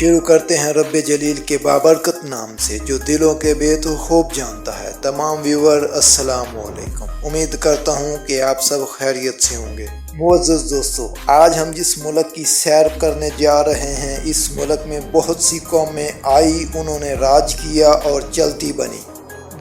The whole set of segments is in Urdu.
شروع کرتے ہیں رب جلیل کے بابرکت نام سے جو دلوں کے بیت خوب جانتا ہے۔ تمام ویور السلام علیکم، امید کرتا ہوں کہ آپ سب خیریت سے ہوں گے۔ معزز دوستو، آج ہم جس ملک کی سیر کرنے جا رہے ہیں، اس ملک میں بہت سی قومیں آئی، انہوں نے راج کیا اور چلتی بنی۔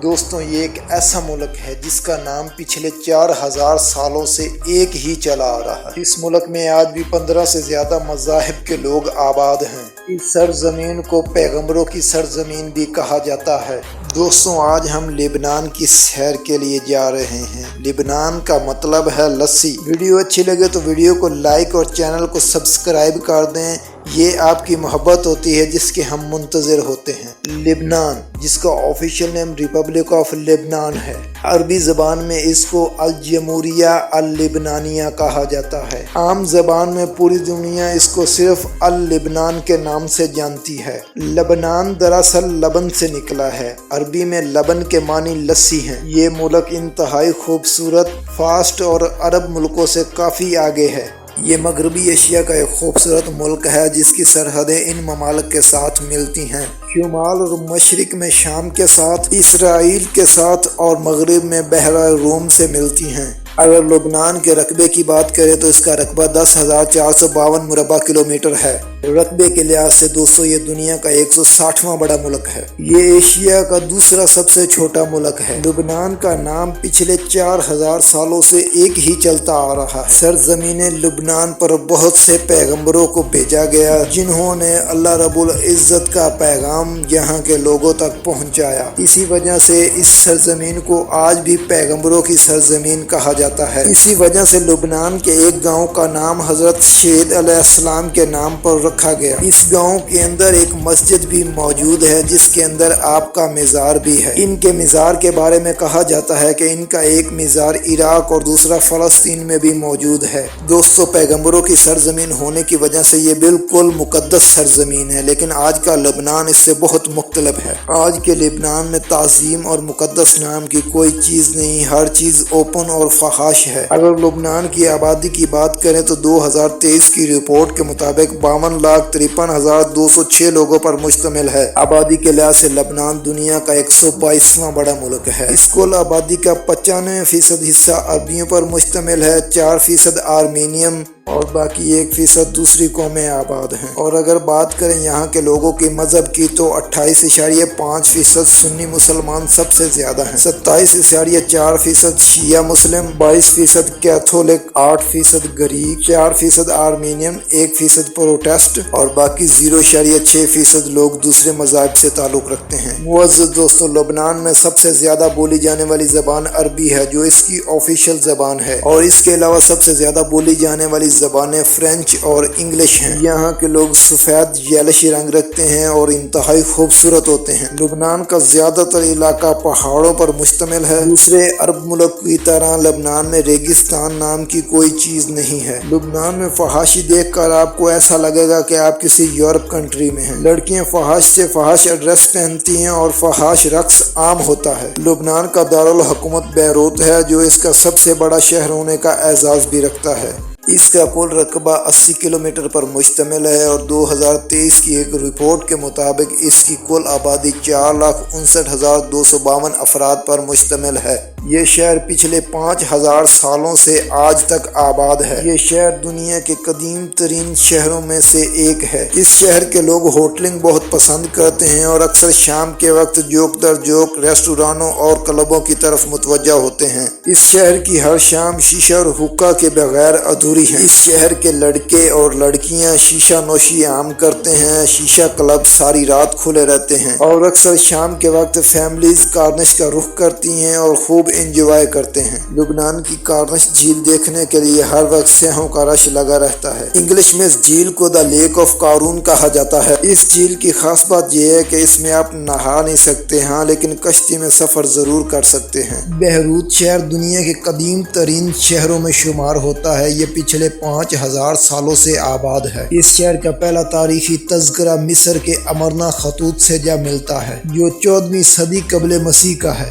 دوستوں، یہ ایک ایسا ملک ہے جس کا نام پچھلے 4000 سالوں سے ایک ہی چلا آ رہا ہے۔ اس ملک میں آج بھی 15 سے زیادہ مذاہب کے لوگ آباد ہیں۔ اس سرزمین کو پیغمبروں کی سرزمین بھی کہا جاتا ہے۔ دوستوں، آج ہم لبنان کی سیر کے لیے جا رہے ہیں۔ لبنان کا مطلب ہے لسی۔ ویڈیو اچھی لگے تو ویڈیو کو لائک اور چینل کو سبسکرائب کر دیں، یہ آپ کی محبت ہوتی ہے جس کے ہم منتظر ہوتے ہیں۔ لبنان، جس کا آفیشیل نیم ریپبلک آف لبنان ہے، عربی زبان میں اس کو الجمہوریہ اللبنانیہ کہا جاتا ہے۔ عام زبان میں پوری دنیا اس کو صرف اللبنان کے نام سے جانتی ہے۔ لبنان دراصل لبن سے نکلا ہے۔ عربی میں لبن کے معنی لسی ہیں۔ یہ ملک انتہائی خوبصورت، فاسٹ اور عرب ملکوں سے کافی آگے ہے۔ یہ مغربی ایشیا کا ایک خوبصورت ملک ہے جس کی سرحدیں ان ممالک کے ساتھ ملتی ہیں۔ شمال اور مشرق میں شام کے ساتھ، اسرائیل کے ساتھ اور مغرب میں بحر روم سے ملتی ہیں۔ اگر لبنان کے رقبے کی بات کریں تو اس کا رقبہ 10,452 مربع کلومیٹر ہے۔ رقبے کے لحاظ سے دوستو یہ دنیا کا 160واں بڑا ملک ہے۔ یہ ایشیا کا دوسرا سب سے چھوٹا ملک ہے۔ لبنان کا نام پچھلے 4000 سالوں سے ایک ہی چلتا آ رہا ہے۔ سرزمین لبنان پر بہت سے پیغمبروں کو بھیجا گیا جنہوں نے اللہ رب العزت کا پیغام یہاں کے لوگوں تک پہنچایا۔ اسی وجہ سے اس سرزمین کو آج بھی پیغمبروں کی سرزمین کہا جاتا ہے۔ اسی وجہ سے لبنان کے ایک گاؤں کا نام حضرت شہید علیہ السلام کے نام پر رکھا گیا۔ اس گاؤں کے اندر ایک مسجد بھی موجود ہے جس کے اندر آپ کا مزار بھی ہے۔ ان کے مزار کے بارے میں کہا جاتا ہے کہ ان کا ایک مزار عراق اور دوسرا فلسطین میں بھی موجود ہے۔ دوستو، پیغمبروں کی سرزمین ہونے کی وجہ سے یہ بالکل مقدس سرزمین ہے، لیکن آج کا لبنان اس سے بہت مختلف ہے۔ آج کے لبنان میں تعظیم اور مقدس نام کی کوئی چیز نہیں، ہر چیز اوپن اور فحش ہے۔ اگر لبنان کی آبادی کی بات کریں تو 2023 کی رپورٹ کے مطابق 52,53,206 لوگوں پر مشتمل ہے۔ آبادی کے لحاظ سے لبنان دنیا کا 122واں بڑا ملک ہے۔ اس کل آبادی کا 95% حصہ عربیوں پر مشتمل ہے، 4% آرمینیم اور باقی 1% دوسری قومیں آباد ہیں۔ اور اگر بات کریں یہاں کے لوگوں کی مذہب کی تو 28.5% سنی مسلمان سب سے زیادہ ہیں، 27.4% شیعہ مسلم، 22% کیتھولک، 8% گریک، 4% آرمینیم، 1% پروٹسٹ اور باقی 0.6% لوگ دوسرے مذاہب سے تعلق رکھتے ہیں۔ معزز دوستو، لبنان میں سب سے زیادہ بولی جانے والی زبان عربی ہے جو اس کی آفیشیل زبان ہے، اور اس کے علاوہ سب سے زیادہ بولی جانے والی زبانیں فرینچ اور انگلش ہیں۔ یہاں کے لوگ سفید یلوش رنگ رکھتے ہیں اور انتہائی خوبصورت ہوتے ہیں۔ لبنان کا زیادہ تر علاقہ پہاڑوں پر مشتمل ہے۔ دوسرے عرب ملک کی طرح لبنان میں ریگستان نام کی کوئی چیز نہیں ہے۔ لبنان میں فحاشی دیکھ کر آپ کو ایسا لگے گا کہ آپ کسی یورپ کنٹری میں ہیں۔ لڑکیاں فحش سے فحش ڈریس پہنتی ہیں اور فحش رقص عام ہوتا ہے۔ لبنان کا دارالحکومت بیروت ہے جو اس کا سب سے بڑا شہر ہونے کا اعزاز بھی رکھتا ہے۔ اس کا کل رقبہ 80 کلومیٹر پر مشتمل ہے اور 2023 کی ایک رپورٹ کے مطابق اس کی کل آبادی 4,59,252 افراد پر مشتمل ہے۔ یہ شہر پچھلے 5000 سالوں سے آج تک آباد ہے۔ یہ شہر دنیا کے قدیم ترین شہروں میں سے ایک ہے۔ اس شہر کے لوگ ہوٹلنگ بہت پسند کرتے ہیں اور اکثر شام کے وقت جوک در جوک ریسٹورانوں اور کلبوں کی طرف متوجہ ہوتے ہیں۔ اس شہر کی ہر شام شیشہ اور حقہ کے بغیر ادھوری ہے۔ اس شہر کے لڑکے اور لڑکیاں شیشہ نوشی عام کرتے ہیں۔ شیشہ کلب ساری رات کھلے رہتے ہیں اور اکثر شام کے وقت فیملیز کارنش کا رخ کرتی ہیں اور خوب انجوائے کرتے ہیں۔ لبنان کی کارنش جھیل دیکھنے کے لیے ہر وقت سیاحوں کا رش لگا رہتا ہے۔ انگلش میں اس جھیل کو دا لیک آف قارون کہا جاتا ہے۔ اس جھیل کی خاص بات یہ ہے کہ اس میں آپ نہا نہیں سکتے ہاں، لیکن کشتی میں سفر ضرور کر سکتے ہیں۔ بیروت شہر دنیا کے قدیم ترین شہروں میں شمار ہوتا ہے۔ یہ پچھلے 5000 سالوں سے آباد ہے۔ اس شہر کا پہلا تاریخی تذکرہ مصر کے امرنا خطوط سے جا ملتا ہے جو 14ویں صدی قبل مسیح کا ہے۔